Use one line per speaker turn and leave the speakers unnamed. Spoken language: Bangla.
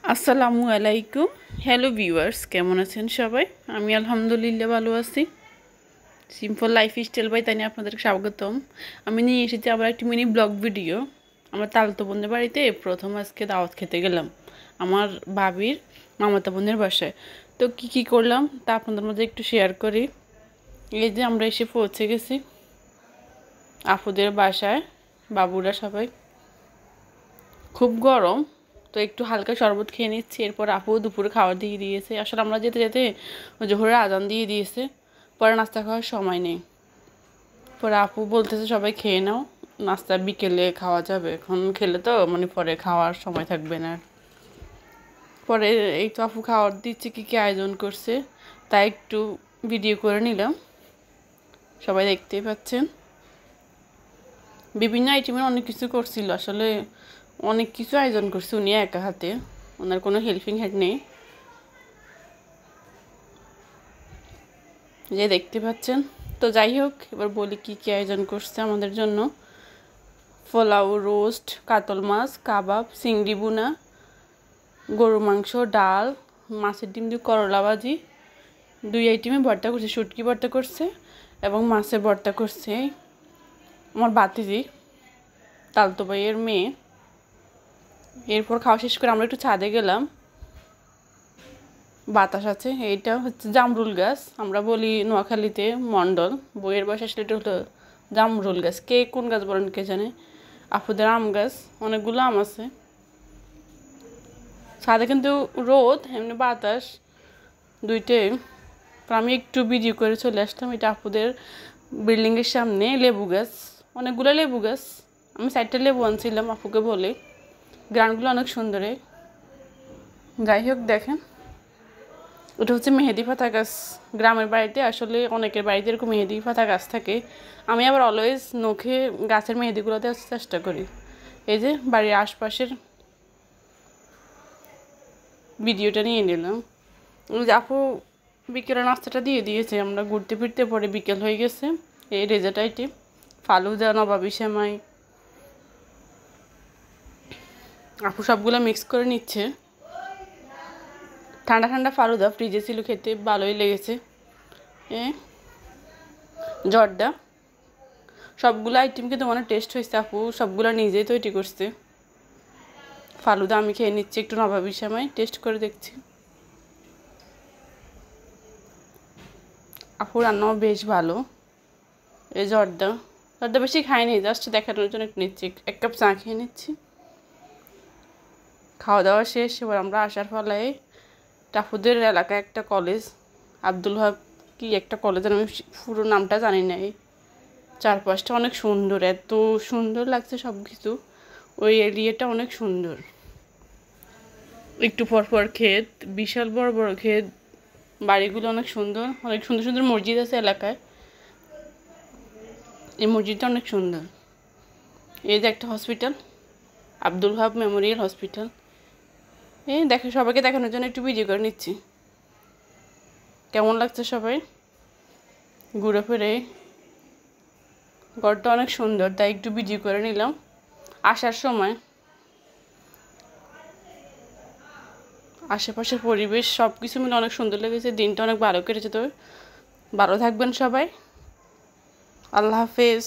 আসসালামু আলাইকুম। হ্যালো ভিউয়ার্স, কেমন আছেন সবাই? আমি আলহামদুলিল্লাহ ভালো আছি। সিম্পল লাইফস্টাইল বাই তাই আপনাদেরকে স্বাগতম। আমি নিয়ে এসেছি আবার একটি মিনি ব্লগ ভিডিও। আমার তালতো বোনের বাড়িতে প্রথম আজকে দাওয়াত খেতে গেলাম, আমার ভাবির মামাতো বোনের বাসায়। তো কি করলাম তা আপনাদের মধ্যে একটু শেয়ার করি। এই যে আমরা এসে পৌঁছে গেছি আপুদের বাসায়, বাবুরা সবাই। খুব গরম, তো একটু হালকা শরবত খেয়ে নিচ্ছি। এরপর আপু দুপুরে খাবার দিয়ে দিয়েছে। আসলে আমরা যেতে যেতে জোহরের আজান দিয়ে দিয়েছে, পরে নাস্তা খাওয়ার সময় নেই। পরে আপু বলতেছে সবাই খেয়ে নাও, নাস্তা বিকেলে খাওয়া যাবে, এখন খেলে তো মানে পরে খাওয়ার সময় থাকবে না। পরে এই তো আপু খাওয়ার দিচ্ছে, কী আয়োজন করছে তাই একটু ভিডিও করে নিলাম, সবাই দেখতেই পাচ্ছেন। বিভিন্ন আইটেমের অনেক কিছু করছিল, আসলে অনেক কিছু আয়োজন করছে উনি একা হাতে, ওনার কোনো হেল্পিং হ্যান্ড নেই। যে দেখতে পাচ্ছেন। তো যাই হোক, এবার বলি কি আয়োজন করছে আমাদের জন্য। পোলাও, রোস্ট, কাতল মাছ, কাবাব, চিংড়ি বুনা, গরু মাংস, ডাল, মাছের ডিম দিয়ে করলা ভাজি, 2 আইটেমে ভর্তা করছে, শুটকি ভর্তা করছে এবং মাছের ভর্তা করছে আমার বাতিজি, তালতো ভাইয়ের মেয়ে। এরপর খাওয়া শেষ করে আমরা একটু ছাদে গেলাম, বাতাস আছে। এইটা হচ্ছে জামরুল গাছ, আমরা বলি নোয়াখালীতে মণ্ডল, বইয়ের বয়স আসলে এটা হলো জামরুল গাছ। কে কোন গাছ বলেন কে জানে। আপুদের আম গাছ, অনেকগুলো আম আছে। ছাদে কিন্তু রোদ, এমনি বাতাস দুইটাই। আমি একটু ভিডিও করে চলে আসলাম। এটা আপুদের বিল্ডিংয়ের সামনে লেবু গাছ, অনেকগুলো লেবু গাছ। আমি 4টা লেবু আনছিলাম আপুকে বলে। গ্রানগুলো অনেক সুন্দর। যাই হোক দেখেন, ওটা হচ্ছে মেহেদি পাতা গাছ। গ্রামের বাড়িতে আসলে অনেকের বাড়িতে এরকম মেহেদি পাতা গাছ থাকে। আমি আবার অলওয়েজ নখে গাছের মেহেদিগুলো দেওয়ার চেষ্টা করি। এই যে বাড়ির আশপাশের ভিডিওটা নিয়ে নিলাম। আপু বিকেলের নাস্তাটা দিয়ে দিয়েছে, আমরা ঘুরতে ফিরতে পরে বিকেল হয়ে গেছে। এই রেজার্ট আইটেম ফালুদা, নবাবি সেমাই, আপু সবগুলো মিক্স করে নিচ্ছে। ঠান্ডা ঠান্ডা ফালুদা ফ্রিজে ছিল, খেতে ভালোই লেগেছে। জর্দা, সবগুলো আইটেম কিন্তু অনেক টেস্ট হয়েছে। আপু সবগুলো নিজেই তৈরি করছে। ফালুদা আমি খেয়ে নিচ্ছি, একটু নবাবি সেমাই টেস্ট করে দেখছি। আপু রান্নাও বেশ ভালো। এই জর্দা বেশি খাইনি, জাস্ট দেখানোর জন্য একটু নিচ্ছি, 1 কাপ চা খেয়ে নিচ্ছি। খাওয়া দাওয়া শেষ। এবার আমরা আসার ফলে টাপুদের এলাকায় একটা কলেজ, আব্দুল ওয়াহাব কি একটা কলেজের, আমি পুরো নামটা জানি না। চারপাশটা অনেক সুন্দর, এত সুন্দর লাগছে সব কিছু। ওই এরিয়াটা অনেক সুন্দর। একটু পরপর ক্ষেত, বিশাল বড় বড় ক্ষেত, বাড়িগুলো অনেক সুন্দর। অনেক সুন্দর সুন্দর মসজিদ আছে এলাকায়, এই মসজিদটা অনেক সুন্দর। এই যে একটা hospital, Abdul Wahab Memorial hospital. এই দেখে সবাইকে দেখানোর জন্য একটু ভিডিও করে নিচ্ছি। কেমন লাগছে সবাই ঘুরে ফিরে। ঘরটা অনেক সুন্দর, তাই একটু ভিডিও করে নিলাম। আসার সময় আশেপাশের পরিবেশ সব কিছু মিলে অনেক সুন্দর লেগেছে। দিনটা অনেক ভালো কেটেছে। তবে ভালো থাকবেন সবাই। আল্লাহ হাফেজ।